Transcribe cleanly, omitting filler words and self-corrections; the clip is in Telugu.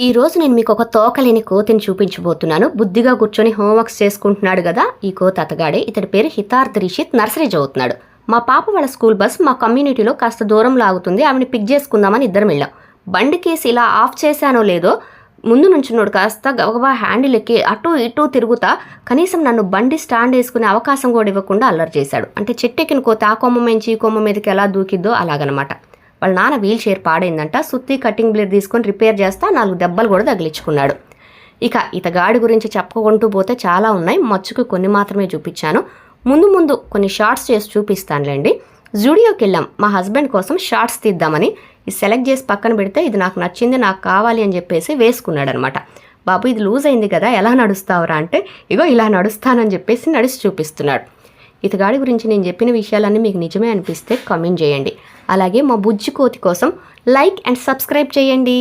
ఈ రోజు నేను మీకు ఒక తోకలేని కోతిని చూపించబోతున్నాను. బుద్ధిగా కూర్చొని హోంవర్క్స్ చేసుకుంటున్నాడు కదా ఈ కోతి అతగాడే. ఇతడి పేరు హితార్థ్ రిషిత్, నర్సరీ చదువుతున్నాడు. మా పాప వాళ్ళ స్కూల్ బస్ మా కమ్యూనిటీలో కాస్త దూరంలో ఆగుతుంది. ఆవిడని పిక్ చేసుకుందామని ఇద్దరం వెళ్ళాం. బండి కేసు ఇలా ఆఫ్ చేశానో లేదో ముందు నుంచున్నాడు కాస్త గబగబా హ్యాండిల్ ఎక్కి అటు ఇటు తిరుగుతా కనీసం నన్ను బండి స్టాండ్ వేసుకునే అవకాశం కూడా ఇవ్వకుండా అల్లరి చేశాడు. అంటే చెట్టెక్కిన కోతి ఆ కొమ్మ మించి ఈ కొమ్మ మీదకి ఎలా దూకిద్దో అలాగనమాట. వాళ్ళ నాన్న వీల్ చైర్ పాడైందంట. సుత్తి కటింగ్ బ్లేడ్ తీసుకొని రిపేర్ చేస్తా 4 దెబ్బలు కూడా తగిలించుకున్నాడు. ఇక ఇతగాడి గురించి చెప్పుకుంటూ పోతే చాలా ఉన్నాయి. మచ్చుకు కొన్ని మాత్రమే చూపించాను. ముందు కొన్ని షార్ట్స్ చేసి చూపిస్తానులేండి. జూడియోకి వెళ్ళాం మా హస్బెండ్ కోసం షార్ట్స్ తీద్దామని. ఇది సెలెక్ట్ చేసి పక్కన పెడితే ఇది నాకు నచ్చింది, నాకు కావాలి అని చెప్పేసి వేసుకున్నాడు అనమాట. బాబు ఇది లూజ్ అయింది కదా, ఎలా నడుస్తావురా అంటే ఇగో ఇలా నడుస్తానని చెప్పేసి నడిచి చూపిస్తున్నాడు. ఇతగాడి గురించి నేను చెప్పిన విషయాలన్నీ మీకు నిజమే అనిపిస్తే కామెంట్ చేయండి. అలాగే మా బుజ్జి కోతి కోసం లైక్ అండ్ సబ్స్క్రైబ్ చేయండి.